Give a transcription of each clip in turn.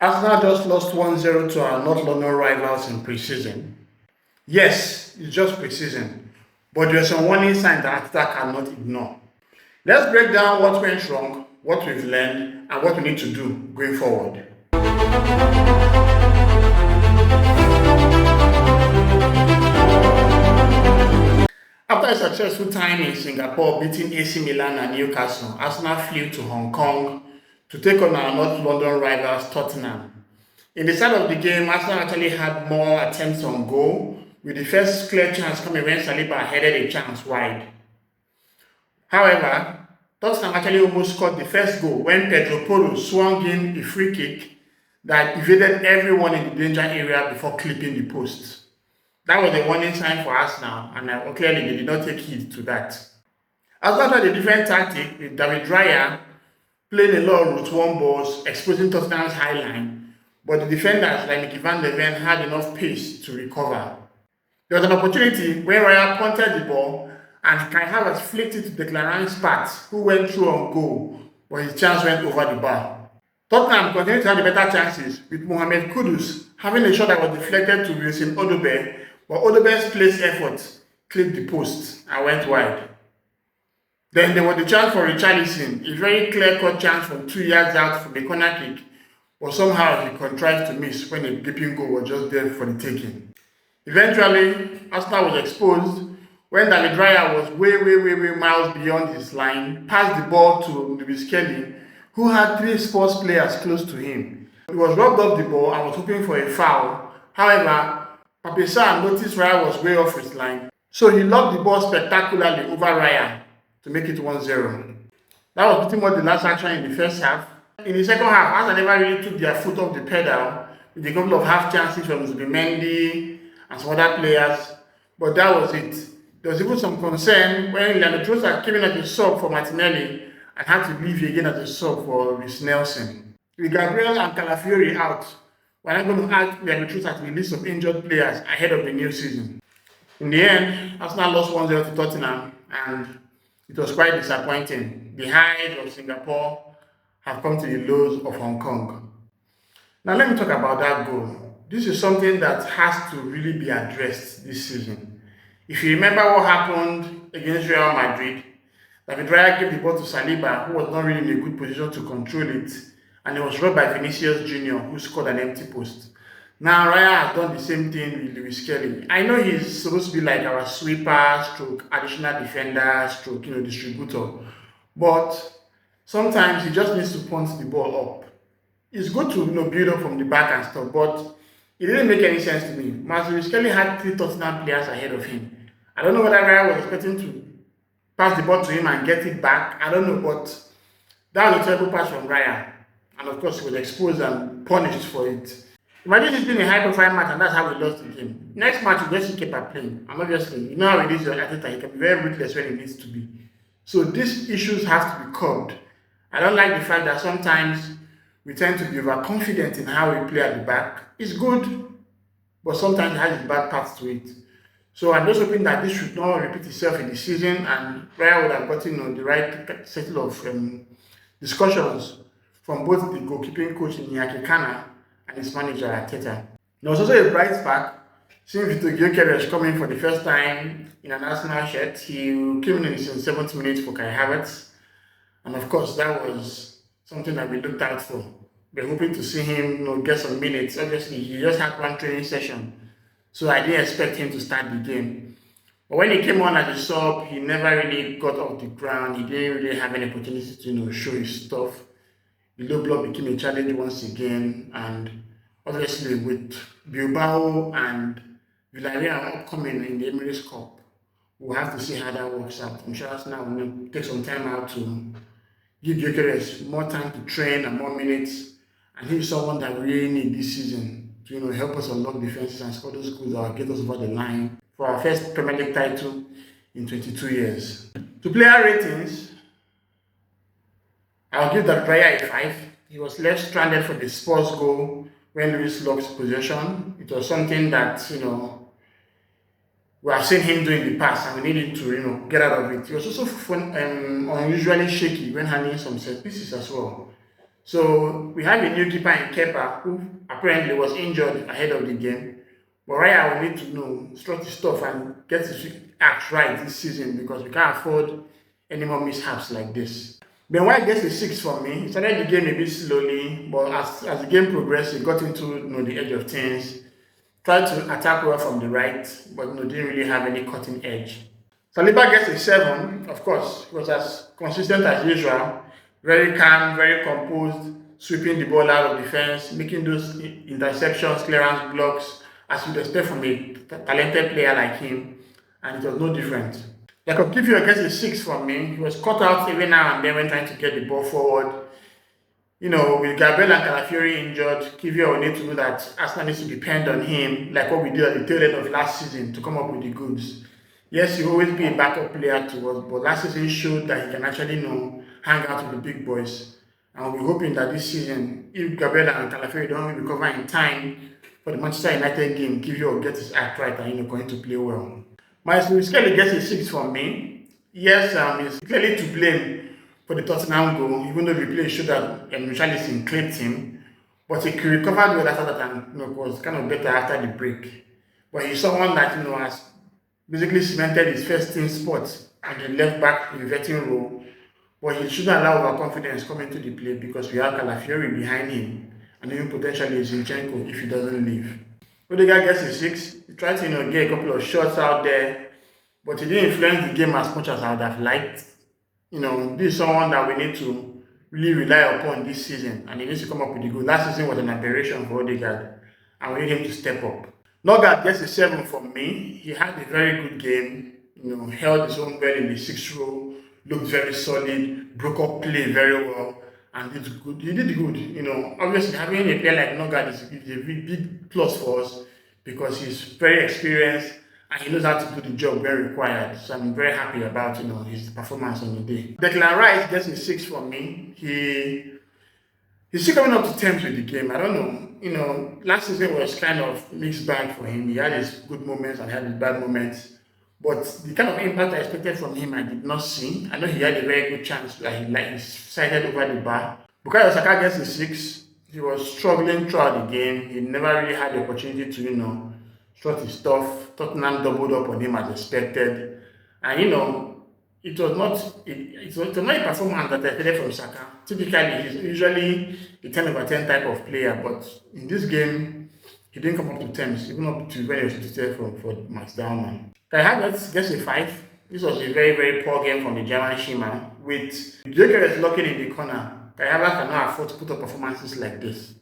Arsenal just lost 1-0 to our North London rivals in preseason. Yes, it's just preseason, but there are some warning signs that Arteta cannot ignore. Let's break down what went wrong, what we've learned, and what we need to do going forward. After a successful time in Singapore beating AC Milan and Newcastle, Arsenal flew to Hong Kong to take on our North London rivals Tottenham. In the start of the game, Arsenal actually had more attempts on goal, with the first clear chance coming when Saliba headed a chance wide. However, Tottenham actually almost scored the first goal when Pedro Porro swung in a free kick that evaded everyone in the danger area before clipping the post. That was a warning sign for Arsenal, and clearly they did not take heed to that. Arsenal tried a different tactic with David Raya playing a lot of route one balls, exposing Tottenham's high line, but the defenders like Mickey van der Ven had enough pace to recover. There was an opportunity when Raya punted the ball and Kai Havertz flicked it to Declan Rice, who went through on goal, but his chance went over the bar. Tottenham continued to have the better chances, with Mohamed Kudus having a shot that was deflected to Wilson Odobe, but Odobe's place effort clipped the post and went wide. Then there was the chance for Richarlison, a very clear-cut chance from 2 yards out from a corner kick, but somehow he contrived to miss when a gaping goal was just there for the taking. Eventually, Arsenal was exposed when David Raya was way miles beyond his line, passed the ball to Lewis Kelly, who had 3 Spurs players close to him. He was rubbed off the ball and was hoping for a foul. However, Pape Sarr noticed Raya was way off his line, so he lobbed the ball spectacularly over Raya to make it 1-0. That was pretty much the last action in the first half. In the second half, Arsenal never really took their foot off the pedal, with a couple of half chances from Zubimendi and some other players, but that was it. There was even some concern when Leandro Trossard came in as a sub for Martinelli and had to leave again as a sub for Reece Nelson. With Gabriel and Calafiori out, we're not going to ask Leandro Trossard to release some injured players ahead of the new season. In the end, Arsenal lost 1-0 to Tottenham, and it was quite disappointing. The highs of Singapore have come to the lows of Hong Kong. Now let me talk about that goal. This is something that has to really be addressed this season. If you remember what happened against Real Madrid, David Raya gave the ball to Saliba, who was not really in a good position to control it, and it was robbed by Vinicius Jr., who scored an empty post. Now Raya has done the same thing with Lewis Kelly. I know he's supposed to be like our sweeper, stroke additional defender, stroke distributor, but sometimes he just needs to punt the ball up. It's good to build up from the back and stuff, but it didn't make any sense to me. Lewis Kelly had 3 Tottenham players ahead of him. I don't know whether Raya was expecting to pass the ball to him and get it back. I don't know, but that was a terrible pass from Raya. And of course, he was exposed and punished for it. Imagine it's been a high-profile match and that's how we lost the game. Next match, we just keep playing. And obviously, you know how it is with Arteta, he can be very ruthless when it needs to be. So these issues have to be curbed. I don't like the fact that sometimes we tend to be overconfident in how we play at the back. It's good, but sometimes it has its bad parts to it. So I'm just hoping that this should not repeat itself in the season, and Raya would have gotten the right set of discussions from both the goalkeeping coach Iñaki Kana and his manager Arteta. There was also a bright spark seeing Viktor Gyokeres coming for the first time in an Arsenal shirt. He came in the 7th minute for Kai Havertz, and of course that was something that we looked out for. We're hoping to see him get some minutes. Obviously, he just had one training session, so I didn't expect him to start the game. But when he came on as a sub, he never really got off the ground. He didn't really have any opportunity to show his stuff. The low block became a challenge once again, and obviously with Bilbao and Villarreal upcoming in the Emirates Cup, we'll have to see how that works out. I'm sure Arsenal will take some time out to give Gyokeres more time to train and more minutes, and he's someone that we really need this season to help us unlock defenses and score those goals that will get us over the line for our first Premier League title in 22 years. To player ratings, I'll give that player a 5. He was left stranded for the Spurs goal when Luis lost possession. It was something that, we have seen him do in the past, and we need him to, get out of it. He was also unusually shaky when handling some set pieces as well. So we have a new keeper in Kepa who apparently was injured ahead of the game. But Raya will need to know, sort his stuff and get his act right this season because we can't afford any more mishaps like this. Ben White gets a 6 from me. He started the game a bit slowly, but as the game progressed, he got into the edge of things. Tried to attack well from the right, but didn't really have any cutting edge. Saliba gets a 7, of course. He was as consistent as usual. Very calm, very composed, sweeping the ball out of defense, making those interceptions, clearance blocks, as you'd expect from a talented player like him, and it was no different. Jacob Kivior gets a 6 from me. He was caught out every now and then when trying to get the ball forward. With Gabriel and Calafiori injured, Kivior will need to know that Arsenal needs to depend on him, like what we did at the tail end of last season, to come up with the goods. Yes, he will always be a backup player to us, but last season showed that he can actually hang out with the big boys. And we're hoping that this season, if Gabriel and Calafiori don't recover in time for the Manchester United game, Kivior will get his act right and going to play well. Miles Kelly gets a 6 from me. Yes, he's clearly to blame for the Tottenham goal, even though the replay showed that Richarlison clipped him. But he recovered well after that and was kind of better after the break. But he's someone that has basically cemented his first team spot at the left back inverting role. But he shouldn't allow overconfidence come into the play because we have Calafiori behind him and even potentially Zinchenko if he doesn't leave. Odegaard gets a 6. He tried to get a couple of shots out there, but he didn't influence the game as much as I would have liked. This is someone that we need to really rely upon this season, and he needs to come up with the goal. Last season was an aberration for Odegaard, and we need him to step up. Nogard gets a 7 from me. He had a very good game, held his own well in the 6th row, looked very solid, broke up play very well, and did good. He did good. Obviously, having a player like Nogard is a big plus for us because he's very experienced and he knows how to do the job when required. So I'm very happy about his performance on the day. Declan Rice gets a 6 from me. He's still coming up to terms with the game. I don't know. Last season was kind of mixed bag for him. He had his good moments and had his bad moments. But the kind of impact I expected from him, I did not see. I know he had a very good chance that he sighted over the bar. Bukayo Saka gets a 6. He was struggling throughout the game. He never really had the opportunity to, strut his stuff. Tottenham doubled up on him as expected. And, it was not a performance that I expected from Saka. Typically, he's usually a 10 over 10 type of player. But in this game, he didn't come up to terms, even up to when he was substituted for Max Dowman. Kai Havertz gets a 5. This was a very, very poor game from the German Shima. With Gyokeres locking in the corner, Kai Havertz cannot afford to put up performances like this.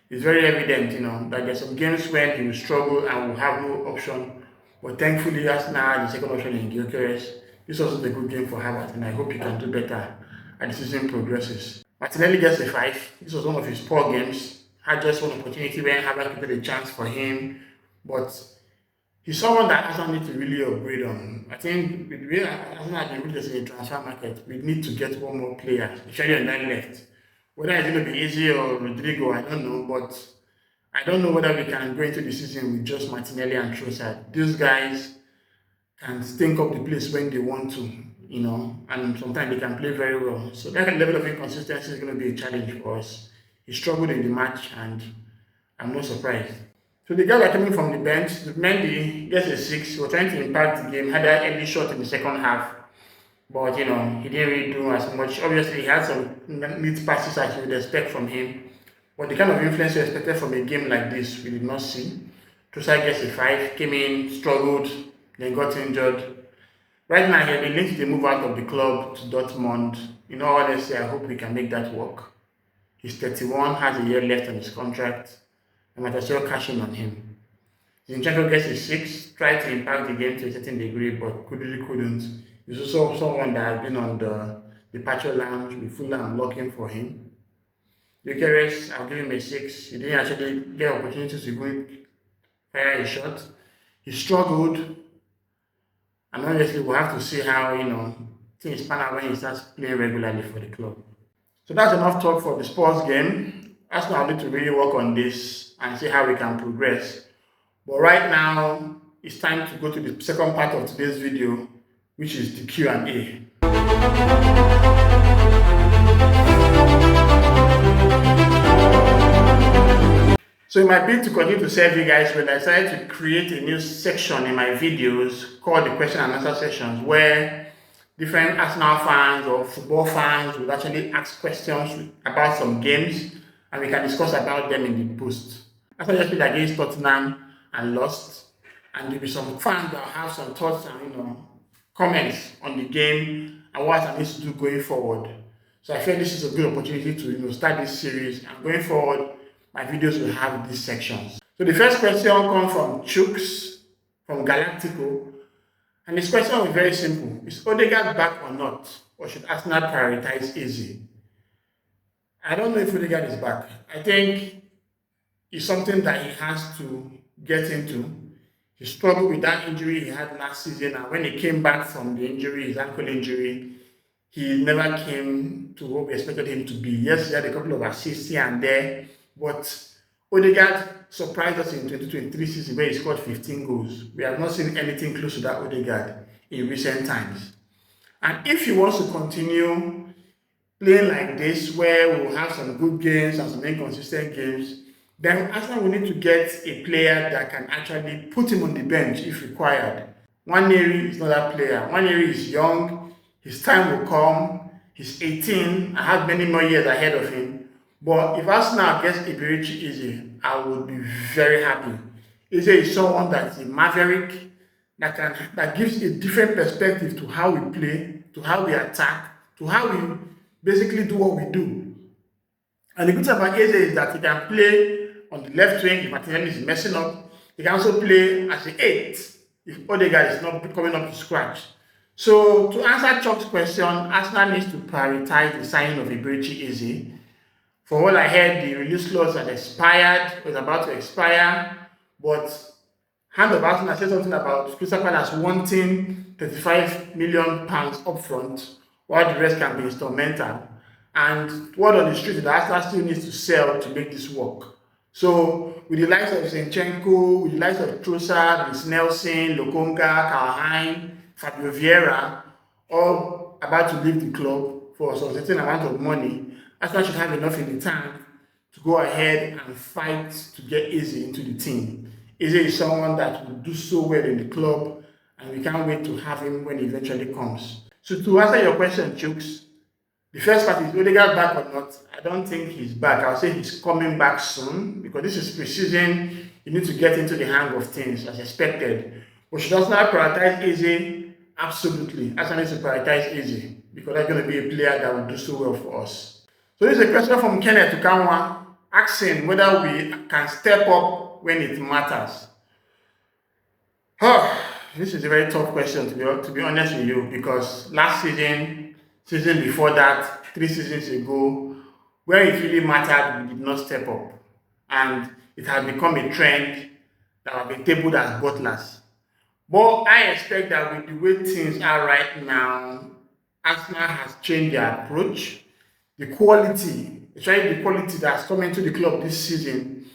It's very evident, that there's some games when he will struggle and will have no option. But thankfully, Arsenal had the second option in Gyokeres. This was a good game for Havertz, and I hope he can do better as the season progresses. Martinelli gets a 5. This was one of his poor games. Had just one opportunity when Havertz created a chance for him, but he's someone that Arsenal need to really upgrade on. I think with the way Arsenal has been ruthless in the transfer market, we need to get one more player, especially on that left. Whether it's going to be Easy or Rodrigo, I don't know, but I don't know whether we can go into the season with just Martinelli and Trossard. These guys can stink up the place when they want to, and sometimes they can play very well. So that level of inconsistency is going to be a challenge for us. He struggled in the match, and I'm not surprised. So the guys are coming from the bench. Mendy gets a 6. He was trying to impact the game, had an early shot in the second half, but he didn't really do as much. Obviously, he had some neat passes as you would expect from him, but the kind of influence you expected from a game like this, we did not see. Trossard gets a 5, came in, struggled, then got injured. Right now, he has been linked to the move out of the club to Dortmund. In all honesty, I hope we can make that work. He's 31, has a year left on his contract. I might as well cash in on him. Zinchenko gets a 6, tried to impact the game to a certain degree, but really couldn't. He's also someone that has been on the departure lounge with Fulham looking for him. Gyokeres, I'll give him a 6. He didn't actually get opportunities to go fire a shot. He struggled, and obviously we'll have to see how things pan out when he starts playing regularly for the club. So that's enough talk for the Spurs game. Arsenal need to really work on this and see how we can progress. But right now, it's time to go to the second part of today's video, which is the Q&A. So in my bid to continue to serve you guys, well, I decided to create a new section in my videos called the question and answer sections, where different Arsenal fans or football fans will actually ask questions about some games, and we can discuss about them in the post. After just played against Tottenham and lost, and there'll be some fans that have some thoughts and comments on the game and what I need to do going forward. So I feel this is a good opportunity to start this series, and going forward, my videos will have these sections. So the first question comes from Chooks from Galactico, and this question is very simple. Is Odegaard back or not, or should Arsenal prioritize Eze? I don't know if Odegaard is back. I think it's something that he has to get into. He struggled with that injury he had last season, and when he came back from the injury, his ankle injury, he never came to what we expected him to be. Yes, he had a couple of assists here and there, but Odegaard surprised us in 2023 season where he scored 15 goals. We have not seen anything close to that Odegaard in recent times. And if he wants to continue playing like this, where we'll have some good games and some inconsistent games, then Arsenal will need to get a player that can actually put him on the bench if required. Nwaneri is not that player. Nwaneri is young, his time will come, he's 18 and has many more years ahead of him. But if Arsenal gets Iberichi Eze, I would be very happy. Eze is someone that's a maverick, that gives a different perspective to how we play, to how we attack, to how we basically do what we do. And the good thing about Eze is that he can play on the left wing if Martinelli is messing up. He can also play as an 8 if Odegaard is not coming up to scratch. So to answer Chuck's question, Arsenal needs to prioritize the signing of Iberichi Eze. For all I heard, the release clause had expired, was about to expire, but Hand of Arsenal said something about Crystal Palace wanting £35 million upfront, while the rest can be instrumental. And word on the street is that Arsenal still needs to sell to make this work. So with the likes of Zinchenko, with the likes of Trossard, with Nelson, Lokonga, Kalheim, Fabio Vieira, all about to leave the club for a certain amount of money, Arsenal should have enough in the tank to go ahead and fight to get Eze into the team. Eze is someone that will do so well in the club, and we can't wait to have him when he eventually comes. So to answer your question, Chooks, the first part is Odegaard back or not? I don't think he's back. I'll say he's coming back soon, because this is preseason. You need to get into the hang of things as expected. But should Arsenal prioritize Eze? Absolutely. Arsenal needs to prioritize Eze, because that's going to be a player that will do so well for us. So this is a question from Kenneth Tukanwa, asking whether we can step up when it matters. This is a very tough question to be honest with you, because last season before that, 3 seasons ago, where it really mattered, we did not step up. And it has become a trend that have been tabled as butlers. But I expect that with the way things are right now, Arsenal has changed their approach. The quality, especially the quality that's come into the club this season,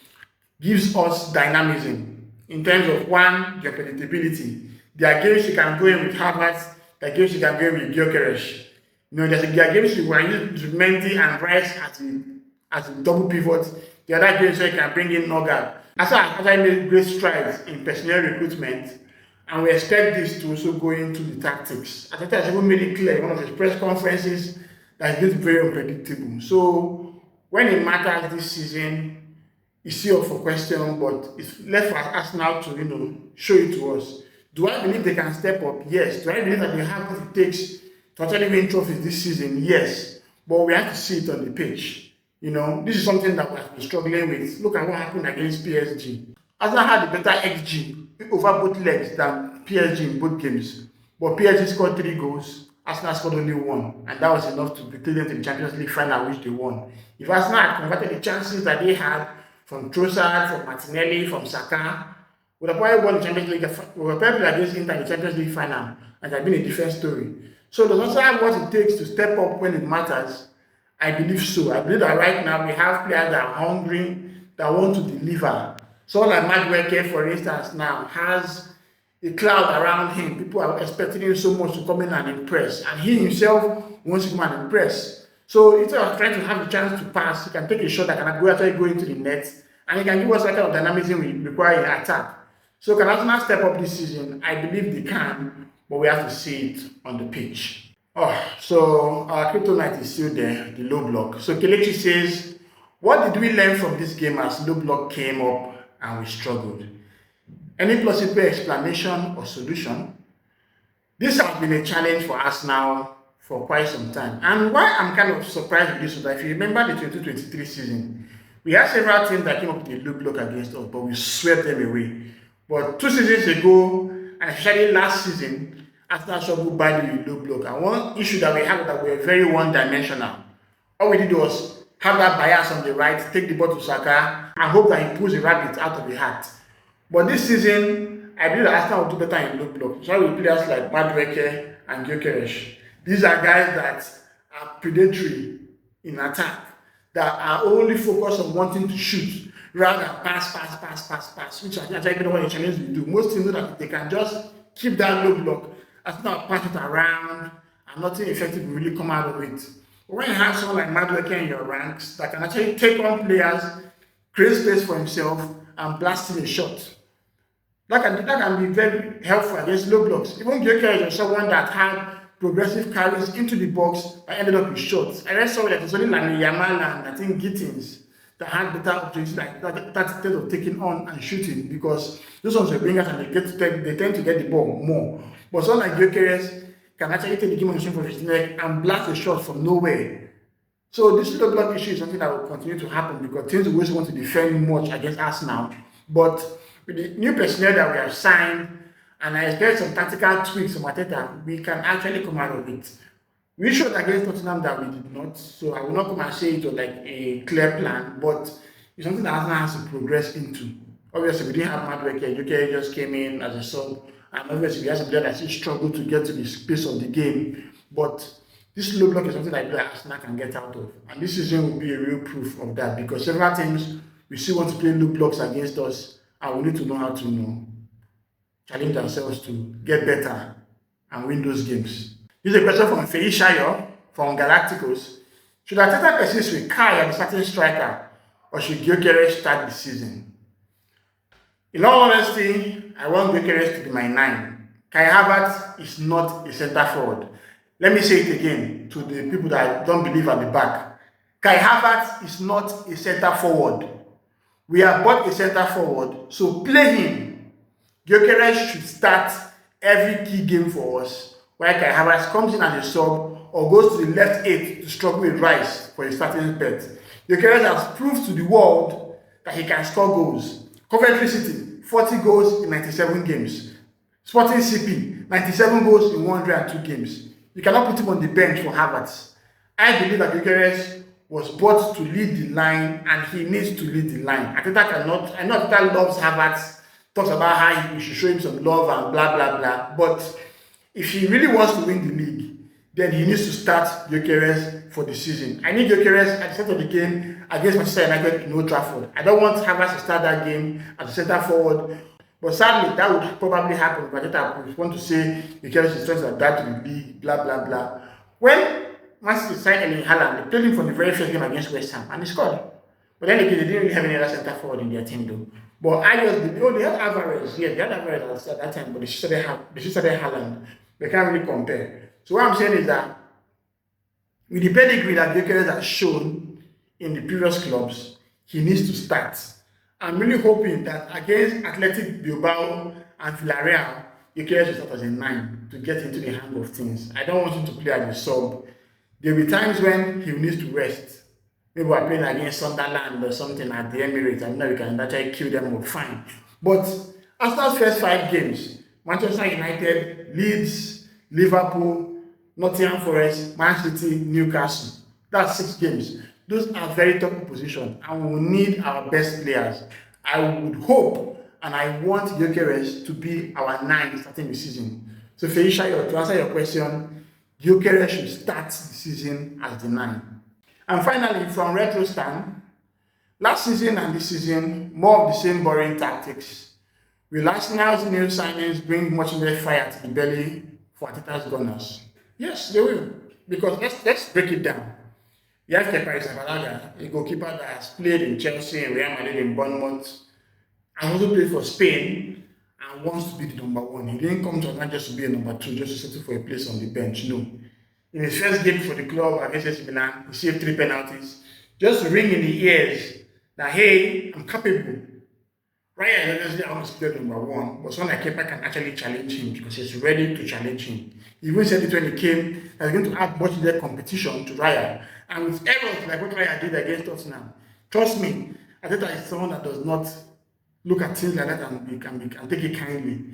gives us dynamism in terms of, one, their predictability. There are games you can go in with Havertz, there are games you can go in with Gyokeres. There are games you can use Mendy and Rice as a double pivot. There are games where you can bring in Nogard. As I made great strides in personnel recruitment, and we expect this to also go into the tactics. Arteta has even made it clear in one of his press conferences that it's very unpredictable. So when it matters this season, it's still up for question, but it's left for Arsenal to show it to us. Do I believe they can step up? Yes. Do I believe that they have what it takes to actually win trophies this season? Yes. But we have to see it on the pitch. This is something that we have been struggling with. Look at what happened against PSG. Arsenal had a better XG over both legs than PSG in both games. But PSG scored 3 goals. Arsenal scored only 1, and that was enough to take them to the Champions League final, which they won. If Arsenal had converted the chances that they had from Trossard, from Martinelli, from Saka, would have probably won the Champions League. We were probably against Inter in the Champions League final, and it had been a different story. So does Arsenal have what it takes to step up when it matters? I believe so. I believe that right now we have players that are hungry, that want to deliver. Someone like Madueke, for instance, now has a cloud around him. People are expecting him so much to come in and impress, and he himself wants to come and impress. So instead of trying to have a chance to pass, he can take a shot that can actually go into the net and he can give us that kind of dynamism we require in attack. So can Arsenal step up this season? I believe they can, but we have to see it on the pitch. So our kryptonite is still there, the low block. So Kelechi says, what did we learn from this game as low block came up and we struggled? Any plausible explanation or solution? This has been a challenge for us now for quite some time. And why I'm kind of surprised with this is that if you remember the 2023 season, we had several teams that came up with a low block against us, but we swept them away. But 2 seasons ago, and especially last season, Arsenal struggled badly with low block. And one issue that we had was that we were very one-dimensional. All we did was have that bias on the right, take the ball to Saka, and hope that he pulls the rabbit out of the hat. But this season, I believe that Arsenal will do better in low block. So with players like Viktor and Gyokeres. These are guys that are predatory in attack, that are only focused on wanting to shoot rather than pass, which I actually what the Chinese will do. Most teams know that they can just keep that low block, Arsenal pass it around, and nothing effective will really come out of it. But when you have someone like Madueke in your ranks that can actually take on players, create space for himself, and blast in a shot, that can be very helpful against low blocks. Even Gyokeres was someone that had progressive carries into the box but ended up with shots. I just saw that it's only like Yamal and I think Gittins that had better opportunities like that instead of taking on and shooting, because those ones were bringers and they tend to get the ball more. But someone like Gyokeres can actually take the game on from his neck and blast a shot from nowhere. So this low block issue is something that will continue to happen because teams always want to defend much against Arsenal. But with the new personnel that we have signed, and I expect some tactical tweaks from Arteta, we can actually come out of it. We showed against Tottenham that we did not, so I will not come and say it was like a clear plan, but it's something that Arsenal has to progress into. Obviously, we didn't have Madueke. Gyokeres just came in as a sub, and obviously we have some players that still struggle to get to the space of the game. But this low block is something that Arsenal can get out of, and this season will be a real proof of that because several teams we still want to play low blocks against us, and we need to know how to challenge ourselves to get better and win those games. This is a question from Feishayo from Galacticos. Should Arteta persist with Kai as a starting striker, or should Gyokeres start the season? In all honesty, I want Gyokeres to be my 9. Kai Havertz is not a centre forward. Let me say it again to the people that don't believe at the back. Kai Havertz is not a centre forward. We have bought a centre forward, so play him. Gyokeres should start every key game for us, while Kai Havertz comes in as a sub or goes to the left 8 to struggle with Rice for a starting bet. Gyokeres has proved to the world that he can score goals. Coventry City, 40 goals in 97 games. Sporting CP, 97 goals in 102 games. You cannot put him on the bench for Havertz. I believe that Gyokeres was brought to lead the line, and he needs to lead the line. Arteta cannot. I know Arteta loves Havertz, talks about how we should show him some love and blah blah blah. But if he really wants to win the league, then he needs to start Gyokeres for the season. I need Gyokeres at the start of the game against Manchester United in Old Trafford. I don't want Havertz to start that game as a centre forward. But sadly, that would probably happen. But Arteta would want to say Gyokeres is trying to adapt to the league, blah blah blah. When Man City signed Erling Haaland, they played him for the very first game against West Ham, and he scored. But then again, they didn't really have any other centre forward in their team though. But they had Alvarez, yeah, they had Alvarez at that time, but they started Haaland. They can't really compare. So what I'm saying is that with the pedigree that Gyokeres has shown in the previous clubs, he needs to start. I'm really hoping that against Athletic Bilbao and Villarreal, Gyokeres will start as a 9 to get into the hang of things. I don't want him to play as a sub. There will be times when he needs to rest. Maybe we're playing against Sunderland or something at the Emirates, and now we can actually kill them up, fine. But after the first 5 games, Manchester United, Leeds, Liverpool, Nottingham Forest, Man City, Newcastle. That's 6 games. Those are very tough opposition, and we will need our best players. I would hope, and I want Gyokeres to be our 9 starting the season. So Feisha, to answer your question, Gyokeres should start the season as the 9. And finally, from Retro Stan, last season and this season, more of the same boring tactics. Will Arsenal's new signings bring much more fire to the belly for Arteta's Gunners? Yes, they will. Because let's break it down. You have Kepa, a goalkeeper that has played in Chelsea and Real Madrid in Bournemouth, and also played for Spain and wants to be the number one. He didn't come to not just to be a number two, just to settle for a place on the bench. No. In his first game for the club against AC Milan, he saved 3 penalties. Just to ring in the ears that, hey, I'm capable. Ryan is honestly almost clear number one, but someone like Kepa can actually challenge him because he's ready to challenge him. He even said it when he came that he's going to add much their competition to Raya. And with errors like what Raya did against Tottenham, trust me, Arteta is someone that does not look at things like that and take it kindly.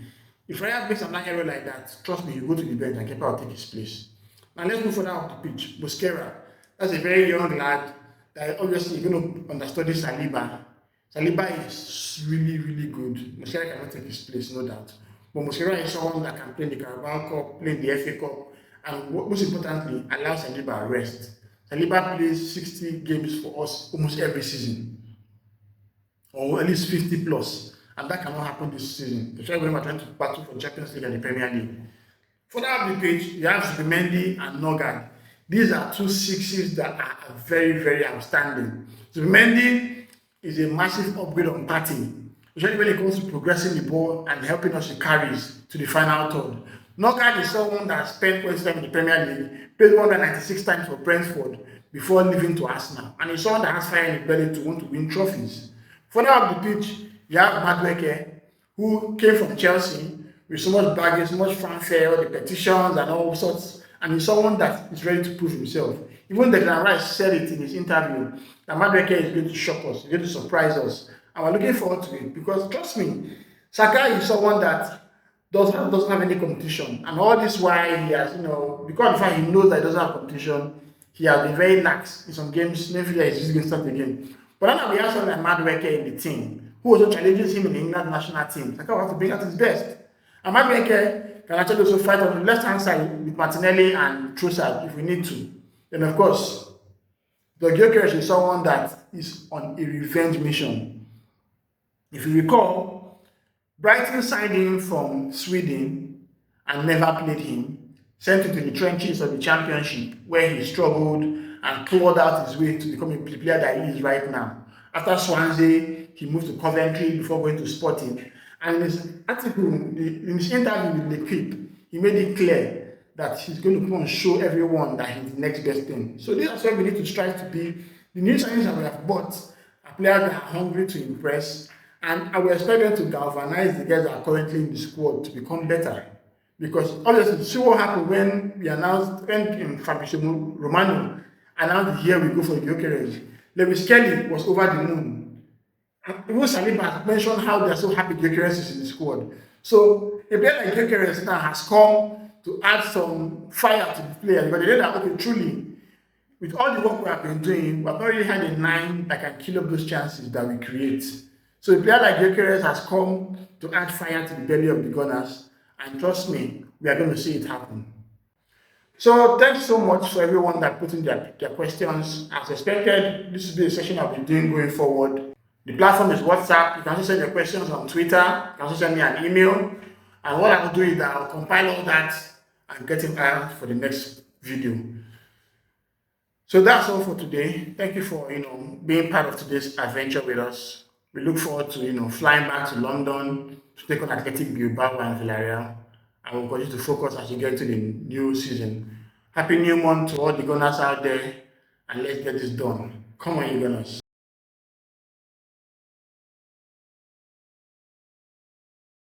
If Raya makes another error like that, trust me, you go to the bench and Kepa will take his place. Now let's move further off the pitch. Busquera, that's a very young lad that obviously you're going to understudy Saliba. Saliba is really, really good. Busquera cannot take his place, no doubt. But Busquera is someone that can play in the Carabao Cup, play in the FA Cup, and most importantly, allow Saliba a rest. Saliba plays 60 games for us almost every season, or at least 50 plus, and that cannot happen this season. Especially when we're trying to battle for Champions League and the Premier League. Further up the page, you have Zubimendi and Nogard. These are 2 sixes that are very, very outstanding. Zubimendi is a massive upgrade on Partey, especially when it comes to progressing the ball and helping us with carries to the final third. Nogard is someone that spent quite time in the Premier League, played 196 times for Brentford before leaving to Arsenal, and he's someone that has fire in the belly to want to win trophies. Further up the pitch, you have Madueke, who came from Chelsea with so much baggage, so much fanfare, the petitions and all sorts, and he's someone that is ready to prove himself. Even Declan Rice said it in his interview that Madueke is going to shock us, he's going to surprise us, and we're looking forward to it because trust me, Saka is someone that doesn't have any competition, and all this while he has, because of the fact he knows that he doesn't have competition, he has been very lax in some games. Maybe he's just going to start again. But now we have someone like Madueke in the team who also challenges him in the England national team. Saka will have to bring out his best. And Madueke can actually also fight on the left-hand side with Martinelli and Trossard if we need to. Then, of course, the Gyokeres is someone that is on a revenge mission. If you recall, Brighton signed him from Sweden and never played him, sent him to the trenches of the Championship where he struggled and clawed out his way to become a player that he is right now. After Swansea, he moved to Coventry before going to Sporting. And in his article, in his interview with L'Equipe, he made it clear that he's going to come and show everyone that he's the next best thing. So this is what we need to strive to be. The new signings that we have bought are players that are hungry to impress, and I will expect them to galvanize the guys that are currently in the squad to become better. Because obviously, see what happened when Fabrizio Romano announced the year we go for Gyokeres. Lewis Kelly was over the moon. Even Saliba mentioned how they're so happy Gyokeres is in the squad. So a player like Gyokeres now has come to add some fire to the players, but they know that, okay, truly, with all the work we have been doing, we have not really had a 9 that can kill up those chances that we create. So a player like Gyokeres has come to add fire to the belly of the Gunners, and trust me, we are going to see it happen. So thanks so much for everyone that put in their questions. As expected, this will be a session I'll be doing going forward. The platform is WhatsApp. You can also send your questions on Twitter. You can also send me an email. And what I'll do is that I'll compile all that and get it out for the next video. So that's all for today. Thank you for being part of today's adventure with us. We look forward to flying back to London to take on Athletic Bilbao and Villarreal. And we'll continue to focus as we get into the new season. Happy new month to all the Gunners out there, and let's get this done. Come on, you Gunners.